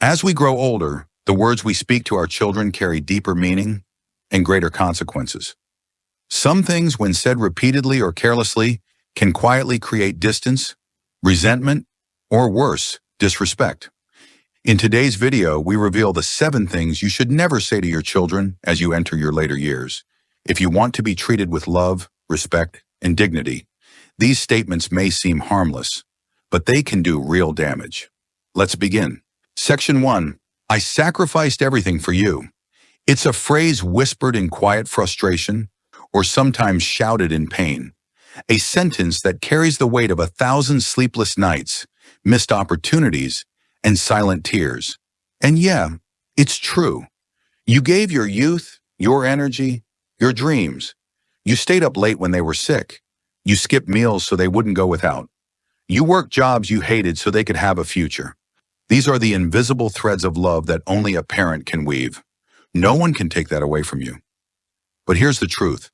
As we grow older, the words we speak to our children carry deeper meaning and greater consequences. Some things, when said repeatedly or carelessly, can quietly create distance, resentment, or worse, disrespect. In today's video, we reveal the 7 things you should never say to your children as you enter your later years. If you want to be treated with love, respect, and dignity, these statements may seem harmless, but they can do real damage. Let's begin. Section 1. I sacrificed everything for you. It's a phrase whispered in quiet frustration or sometimes shouted in pain. A sentence that carries the weight of 1,000 sleepless nights, missed opportunities, and silent tears. And yeah, it's true. You gave your youth, your energy, your dreams. You stayed up late when they were sick. You skipped meals so they wouldn't go without. You worked jobs you hated so they could have a future. These are the invisible threads of love that only a parent can weave. No one can take that away from you. But here's the truth.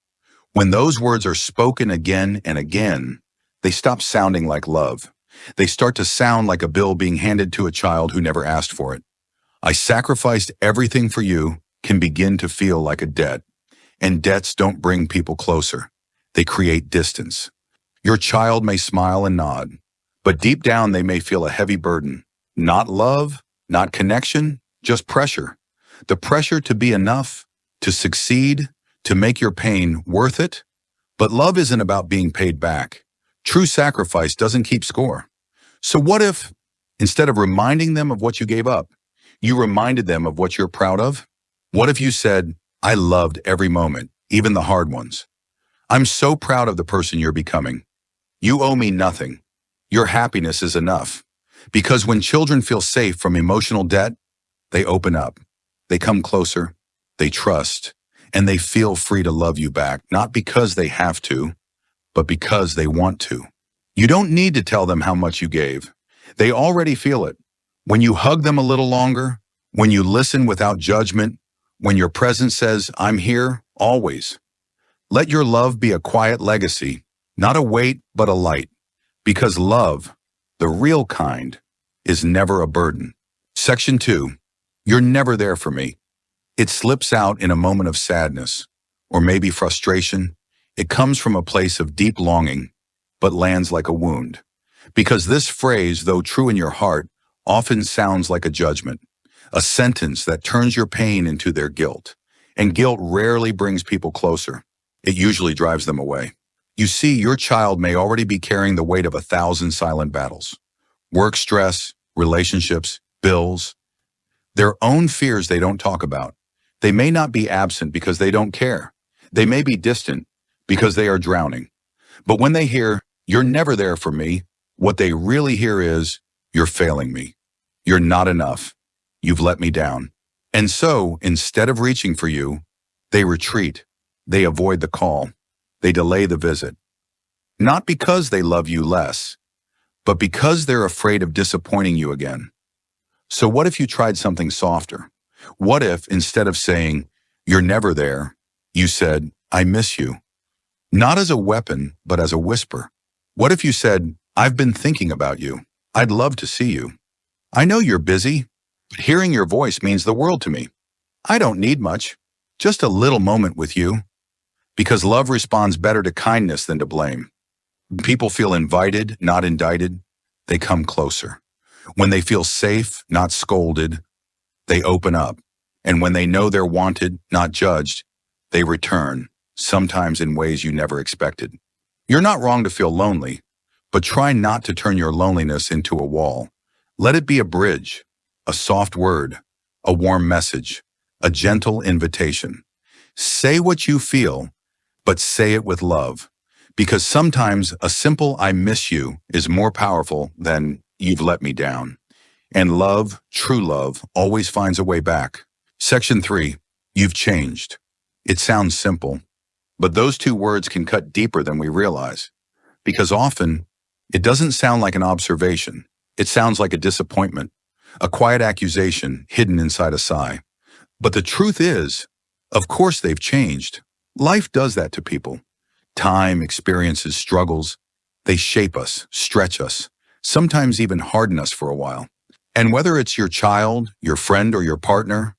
When those words are spoken again and again, they stop sounding like love. They start to sound like a bill being handed to a child who never asked for it. I sacrificed everything for you can begin to feel like a debt. And debts don't bring people closer. They create distance. Your child may smile and nod, but deep down they may feel a heavy burden. Not love, not connection, just pressure. The pressure to be enough, to succeed, to make your pain worth it. But love isn't about being paid back. True sacrifice doesn't keep score. So what if, instead of reminding them of what you gave up, you reminded them of what you're proud of? What if you said, I loved every moment, even the hard ones. I'm so proud of the person you're becoming. You owe me nothing. Your happiness is enough. Because when children feel safe from emotional debt, they open up. They come closer. They trust. And they feel free to love you back, not because they have to, but because they want to. You don't need to tell them how much you gave. They already feel it. When you hug them a little longer, when you listen without judgment, when your presence says, I'm here, always. Let your love be a quiet legacy, not a weight, but a light. Because love, the real kind, is never a burden. Section 2. You're never there for me. It slips out in a moment of sadness, or maybe frustration. It comes from a place of deep longing, but lands like a wound. Because this phrase, though true in your heart, often sounds like a judgment, a sentence that turns your pain into their guilt. And guilt rarely brings people closer. It usually drives them away. You see, your child may already be carrying the weight of 1,000 silent battles. Work stress, relationships, bills. Their own fears they don't talk about. They may not be absent because they don't care. They may be distant because they are drowning. But when they hear, you're never there for me, what they really hear is, you're failing me. You're not enough. You've let me down. And so, instead of reaching for you, they retreat. They avoid the call. They delay the visit. Not because they love you less, but because they're afraid of disappointing you again. So what if you tried something softer? What if, instead of saying, you're never there, you said, I miss you? Not as a weapon, but as a whisper. What if you said, I've been thinking about you. I'd love to see you. I know you're busy, but hearing your voice means the world to me. I don't need much, just a little moment with you. Because love responds better to kindness than to blame. When people feel invited, not indicted, they come closer. When they feel safe, not scolded, they open up. And when they know they're wanted, not judged, they return, sometimes in ways you never expected. You're not wrong to feel lonely, but try not to turn your loneliness into a wall. Let it be a bridge, a soft word, a warm message, a gentle invitation. Say what you feel, but say it with love. Because sometimes a simple I miss you is more powerful than you've let me down. And love, true love, always finds a way back. Section 3. You've changed. It sounds simple, but those 2 words can cut deeper than we realize. Because often, it doesn't sound like an observation. It sounds like a disappointment, a quiet accusation hidden inside a sigh. But the truth is, of course they've changed. Life does that to people. Time, experiences, struggles, they shape us, stretch us, sometimes even harden us for a while. And whether it's your child, your friend, or your partner,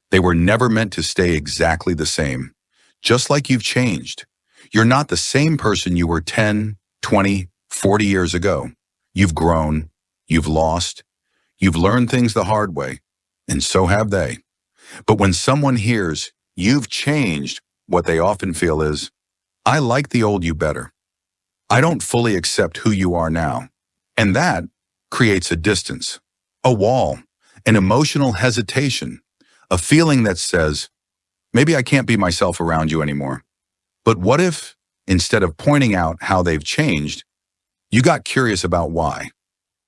they were never meant to stay exactly the same. Just like you've changed. You're not the same person you were 10, 20, 40 years ago. You've grown, you've lost, you've learned things the hard way, and so have they. But when someone hears you've changed, what they often feel is, I like the old you better. I don't fully accept who you are now. And that creates a distance, a wall, an emotional hesitation, a feeling that says, maybe I can't be myself around you anymore. But what if, instead of pointing out how they've changed, you got curious about why?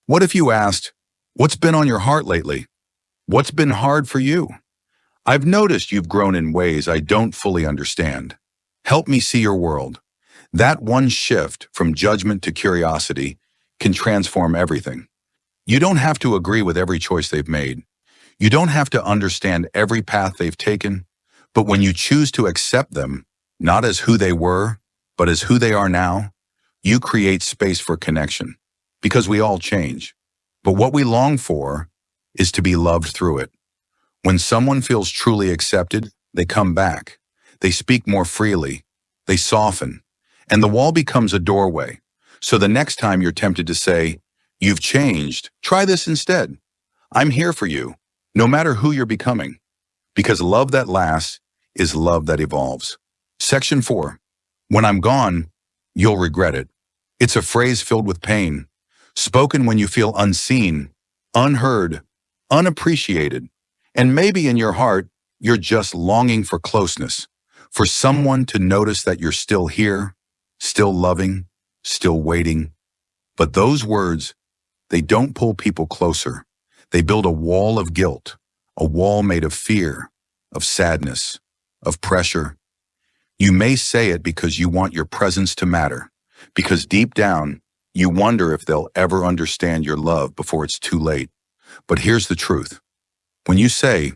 What if you asked, what's been on your heart lately? What's been hard for you? I've noticed you've grown in ways I don't fully understand. Help me see your world. That one shift from judgment to curiosity can transform everything. You don't have to agree with every choice they've made. You don't have to understand every path they've taken. But when you choose to accept them, not as who they were, but as who they are now, you create space for connection. Because we all change. But what we long for is to be loved through it. When someone feels truly accepted, they come back. They speak more freely. They soften. And the wall becomes a doorway. So the next time you're tempted to say, you've changed, try this instead. I'm here for you, no matter who you're becoming. Because love that lasts is love that evolves. Section 4. When I'm gone, you'll regret it. It's a phrase filled with pain, spoken when you feel unseen, unheard, unappreciated. And maybe in your heart, you're just longing for closeness, for someone to notice that you're still here, still loving, still waiting. But those words, they don't pull people closer. They build a wall of guilt, a wall made of fear, of sadness, of pressure. You may say it because you want your presence to matter, because deep down, you wonder if they'll ever understand your love before it's too late. But here's the truth. When you say,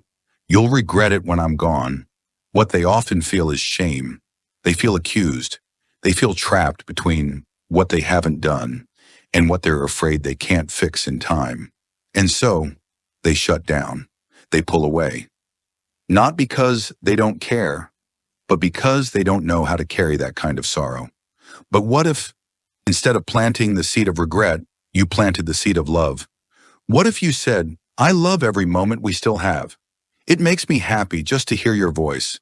you'll regret it when I'm gone, what they often feel is shame. They feel accused. They feel trapped between what they haven't done and what they're afraid they can't fix in time. And so, they shut down. They pull away. Not because they don't care, but because they don't know how to carry that kind of sorrow. But what if, instead of planting the seed of regret, you planted the seed of love? What if you said, I love every moment we still have. It makes me happy just to hear your voice.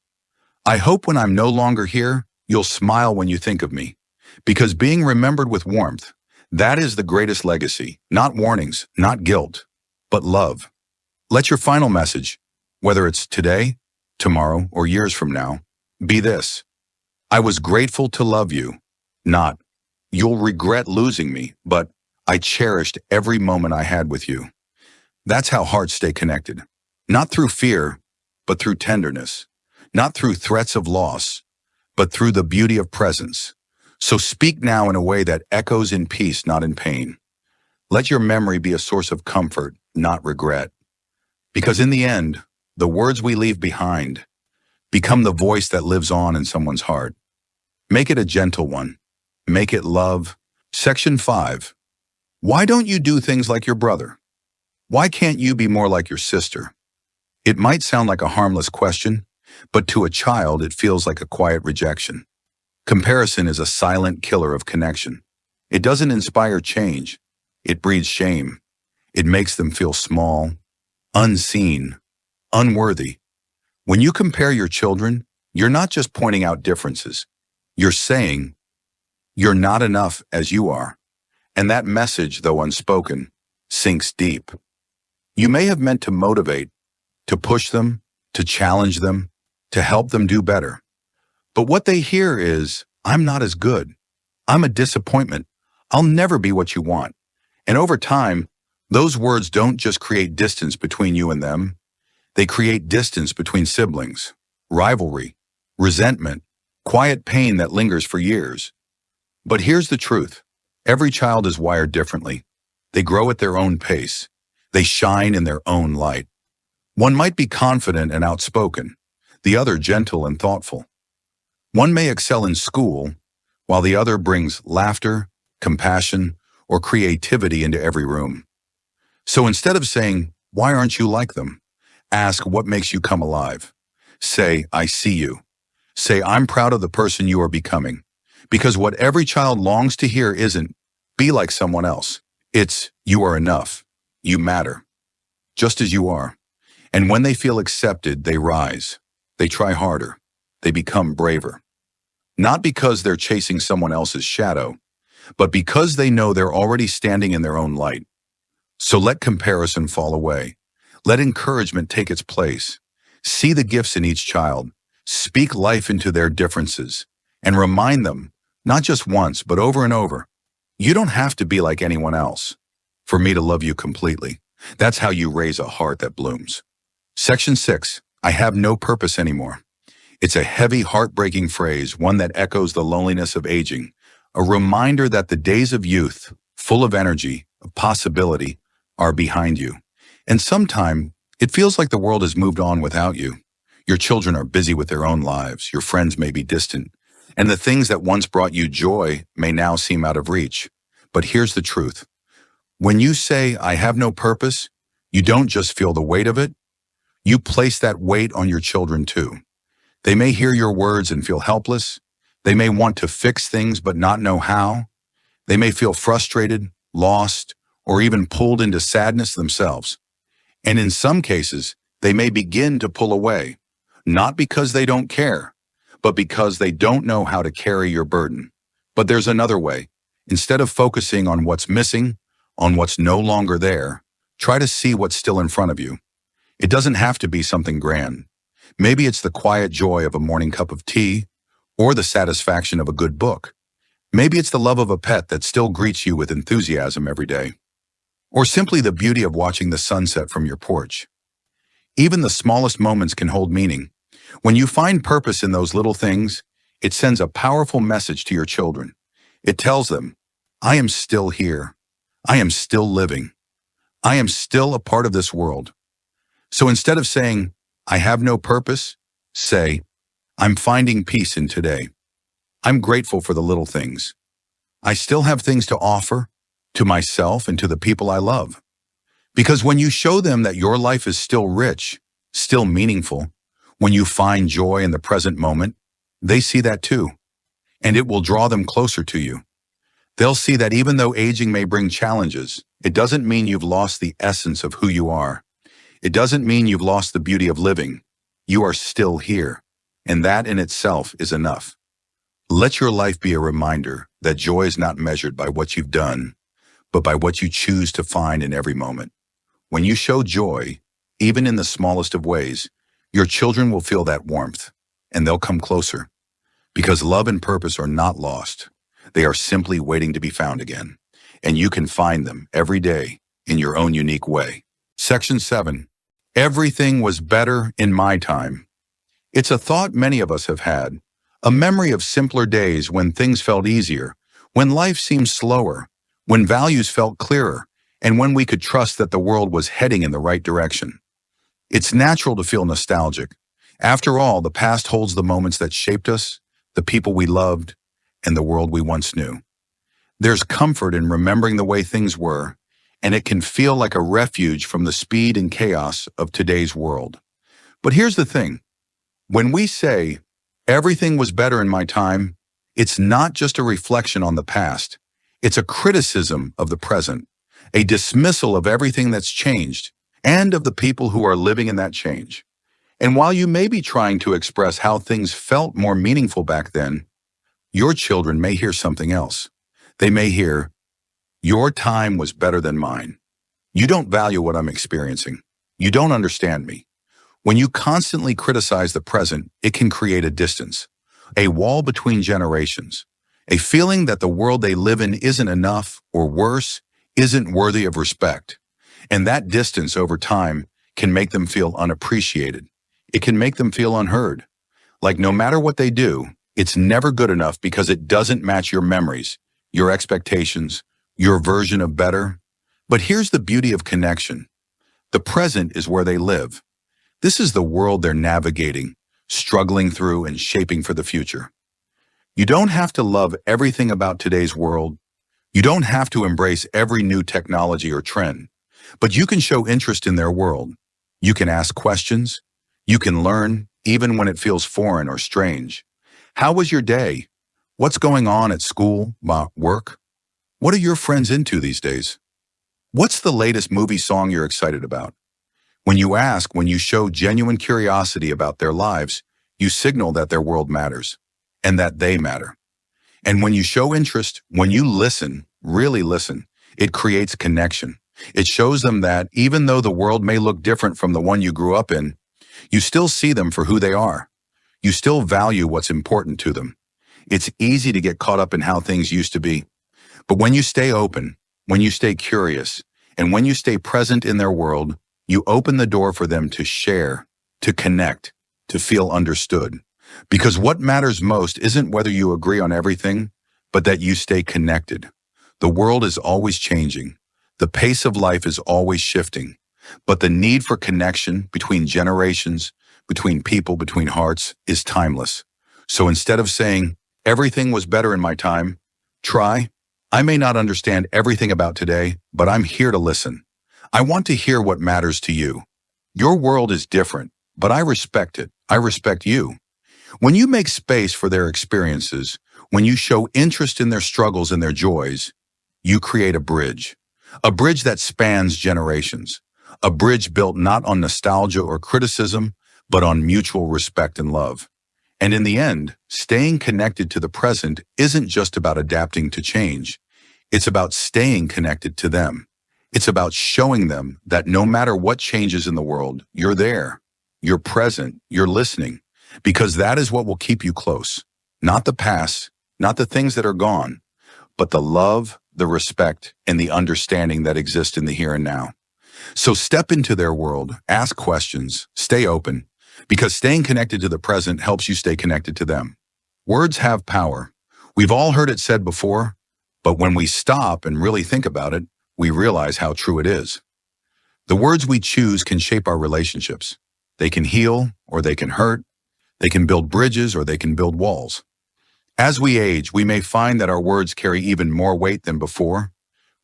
I hope when I'm no longer here, you'll smile when you think of me. Because being remembered with warmth, that is the greatest legacy. Not warnings, not guilt, but love. Let your final message, whether it's today, tomorrow, or years from now, be this. I was grateful to love you. Not, you'll regret losing me, but I cherished every moment I had with you. That's how hearts stay connected. Not through fear, but through tenderness. Not through threats of loss, but through the beauty of presence. So speak now in a way that echoes in peace, not in pain. Let your memory be a source of comfort, not regret. Because in the end, the words we leave behind become the voice that lives on in someone's heart. Make it a gentle one. Make it love. Section 5. Why don't you do things like your brother? Why can't you be more like your sister? It might sound like a harmless question, but to a child it feels like a quiet rejection. Comparison is a silent killer of connection. It doesn't inspire change. It breeds shame. It makes them feel small, unseen, unworthy. When you compare your children, you're not just pointing out differences. You're saying, you're not enough as you are. And that message, though unspoken, sinks deep. You may have meant to motivate, to push them, to challenge them, to help them do better. But what they hear is, I'm not as good. I'm a disappointment. I'll never be what you want. And over time, those words don't just create distance between you and them. They create distance between siblings, rivalry, resentment, quiet pain that lingers for years. But here's the truth. Every child is wired differently. They grow at their own pace. They shine in their own light. One might be confident and outspoken, the other gentle and thoughtful. One may excel in school, while the other brings laughter, compassion, or creativity into every room. So instead of saying, "Why aren't you like them?" ask, "What makes you come alive?" Say, "I see you." Say, "I'm proud of the person you are becoming." Because what every child longs to hear isn't, "Be like someone else." It's, "You are enough. You matter, just as you are." And when they feel accepted, they rise. They try harder. They become braver. Not because they're chasing someone else's shadow, but because they know they're already standing in their own light. So let comparison fall away. Let encouragement take its place. See the gifts in each child. Speak life into their differences. And remind them, not just once, but over and over, you don't have to be like anyone else for me to love you completely. That's how you raise a heart that blooms. Section 6. I have no purpose anymore. It's a heavy, heartbreaking phrase, one that echoes the loneliness of aging, a reminder that the days of youth, full of energy, of possibility, are behind you. And sometime, it feels like the world has moved on without you. Your children are busy with their own lives, your friends may be distant, and the things that once brought you joy may now seem out of reach. But here's the truth. When you say, "I have no purpose," you don't just feel the weight of it, you place that weight on your children too. They may hear your words and feel helpless. They may want to fix things but not know how. They may feel frustrated, lost, or even pulled into sadness themselves. And in some cases, they may begin to pull away, not because they don't care, but because they don't know how to carry your burden. But there's another way. Instead of focusing on what's missing, on what's no longer there, try to see what's still in front of you. It doesn't have to be something grand. Maybe it's the quiet joy of a morning cup of tea, or the satisfaction of a good book. Maybe it's the love of a pet that still greets you with enthusiasm every day. Or simply the beauty of watching the sunset from your porch. Even the smallest moments can hold meaning. When you find purpose in those little things, it sends a powerful message to your children. It tells them, "I am still here. I am still living. I am still a part of this world." So instead of saying, "I have no purpose," say, "I'm finding peace in today. I'm grateful for the little things. I still have things to offer to myself and to the people I love." Because when you show them that your life is still rich, still meaningful, when you find joy in the present moment, they see that too, and it will draw them closer to you. They'll see that even though aging may bring challenges, it doesn't mean you've lost the essence of who you are. It doesn't mean you've lost the beauty of living. You are still here, and that in itself is enough. Let your life be a reminder that joy is not measured by what you've done, but by what you choose to find in every moment. When you show joy, even in the smallest of ways, your children will feel that warmth, and they'll come closer. Because love and purpose are not lost. They are simply waiting to be found again. And you can find them every day in your own unique way. Section 7. Everything was better in my time. It's a thought many of us have had, a memory of simpler days when things felt easier, when life seemed slower, when values felt clearer, and when we could trust that the world was heading in the right direction. It's natural to feel nostalgic. After all, the past holds the moments that shaped us, the people we loved, and the world we once knew. There's comfort in remembering the way things were, and it can feel like a refuge from the speed and chaos of today's world. But here's the thing. When we say, "Everything was better in my time," it's not just a reflection on the past. It's a criticism of the present, a dismissal of everything that's changed, and of the people who are living in that change. And while you may be trying to express how things felt more meaningful back then, your children may hear something else. They may hear, "Your time was better than mine. You don't value what I'm experiencing. You don't understand me." When you constantly criticize the present, it can create a distance, a wall between generations, a feeling that the world they live in isn't enough, or worse, isn't worthy of respect. And that distance over time can make them feel unappreciated. It can make them feel unheard. Like no matter what they do, it's never good enough because it doesn't match your memories, your expectations, your version of better. But here's the beauty of connection. The present is where they live. This is the world they're navigating, struggling through, and shaping for the future. You don't have to love everything about today's world. You don't have to embrace every new technology or trend. But you can show interest in their world. You can ask questions. You can learn, even when it feels foreign or strange. How was your day? What's going on at school, work? What are your friends into these days? What's the latest movie song you're excited about? When you ask, when you show genuine curiosity about their lives, you signal that their world matters and that they matter. And when you show interest, when you listen, really listen, it creates connection. It shows them that even though the world may look different from the one you grew up in, you still see them for who they are. You still value what's important to them. It's easy to get caught up in how things used to be. But when you stay open, when you stay curious, and when you stay present in their world, you open the door for them to share, to connect, to feel understood. Because what matters most isn't whether you agree on everything, but that you stay connected. The world is always changing. The pace of life is always shifting. But the need for connection between generations, between people, between hearts, is timeless. So instead of saying, everything was better in my time, try, I may not understand everything about today, but I'm here to listen. I want to hear what matters to you. Your world is different, but I respect it. I respect you. When you make space for their experiences, when you show interest in their struggles and their joys, you create a bridge that spans generations, a bridge built not on nostalgia or criticism, but on mutual respect and love. And in the end, staying connected to the present isn't just about adapting to change. It's about staying connected to them. It's about showing them that no matter what changes in the world, you're there, you're present, you're listening, because that is what will keep you close. Not the past, not the things that are gone, but the love, the respect, and the understanding that exist in the here and now. So step into their world, ask questions, stay open, because staying connected to the present helps you stay connected to them. Words have power. We've all heard it said before, but when we stop and really think about it, we realize how true it is. The words we choose can shape our relationships. They can heal or they can hurt. They can build bridges or they can build walls. As we age, we may find that our words carry even more weight than before.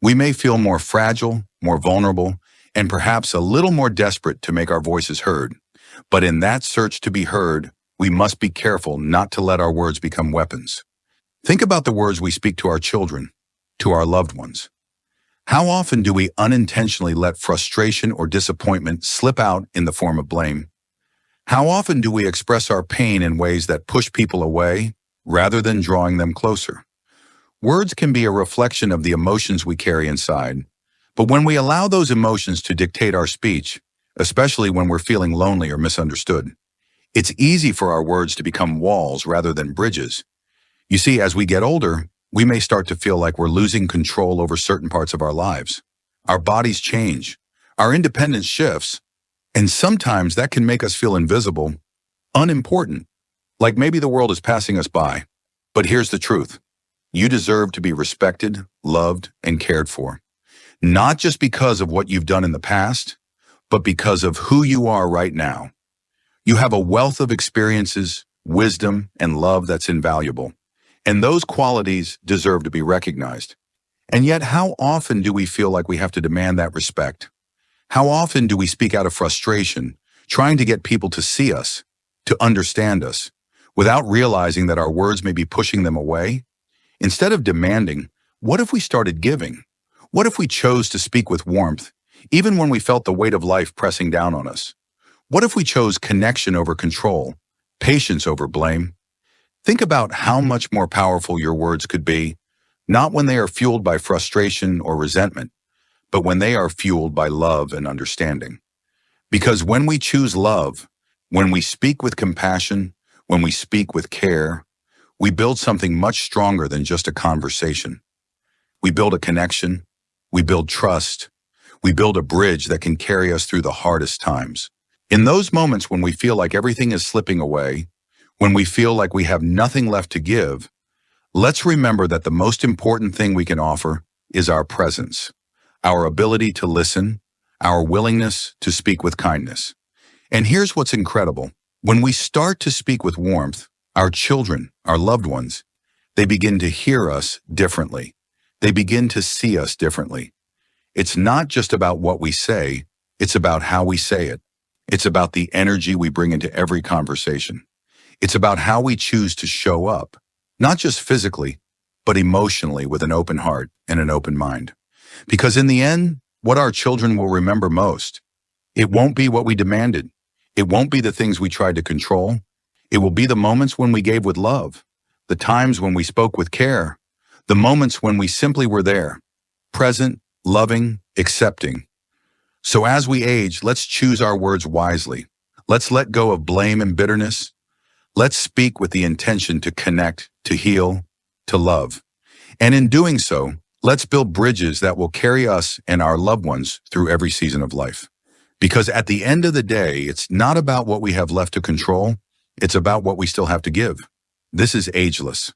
We may feel more fragile, more vulnerable, and perhaps a little more desperate to make our voices heard. But in that search to be heard, we must be careful not to let our words become weapons. Think about the words we speak to our children, to our loved ones. How often do we unintentionally let frustration or disappointment slip out in the form of blame? How often do we express our pain in ways that push people away rather than drawing them closer? Words can be a reflection of the emotions we carry inside, but when we allow those emotions to dictate our speech, especially when we're feeling lonely or misunderstood, it's easy for our words to become walls rather than bridges. You see, as we get older, we may start to feel like we're losing control over certain parts of our lives. Our bodies change, our independence shifts, and sometimes that can make us feel invisible, unimportant, like maybe the world is passing us by. But here's the truth. You deserve to be respected, loved, and cared for. Not just because of what you've done in the past, but because of who you are right now. You have a wealth of experiences, wisdom, and love that's invaluable. And those qualities deserve to be recognized. And yet, how often do we feel like we have to demand that respect? How often do we speak out of frustration, trying to get people to see us, to understand us, without realizing that our words may be pushing them away? Instead of demanding, what if we started giving? What if we chose to speak with warmth, even when we felt the weight of life pressing down on us? What if we chose connection over control, patience over blame? Think about how much more powerful your words could be, not when they are fueled by frustration or resentment, but when they are fueled by love and understanding. Because when we choose love, when we speak with compassion, when we speak with care, we build something much stronger than just a conversation. We build a connection, we build trust, we build a bridge that can carry us through the hardest times. In those moments when we feel like everything is slipping away, when we feel like we have nothing left to give, let's remember that the most important thing we can offer is our presence, our ability to listen, our willingness to speak with kindness. And here's what's incredible. When we start to speak with warmth, our children, our loved ones, they begin to hear us differently. They begin to see us differently. It's not just about what we say, it's about how we say it. It's about the energy we bring into every conversation. It's about how we choose to show up, not just physically, but emotionally with an open heart and an open mind. Because in the end, what our children will remember most, it won't be what we demanded. It won't be the things we tried to control. It will be the moments when we gave with love, the times when we spoke with care, the moments when we simply were there, present, loving, accepting. So as we age, let's choose our words wisely. Let's let go of blame and bitterness. Let's speak with the intention to connect, to heal, to love. And in doing so, let's build bridges that will carry us and our loved ones through every season of life. Because at the end of the day, it's not about what we have left to control, it's about what we still have to give. This is Ageless.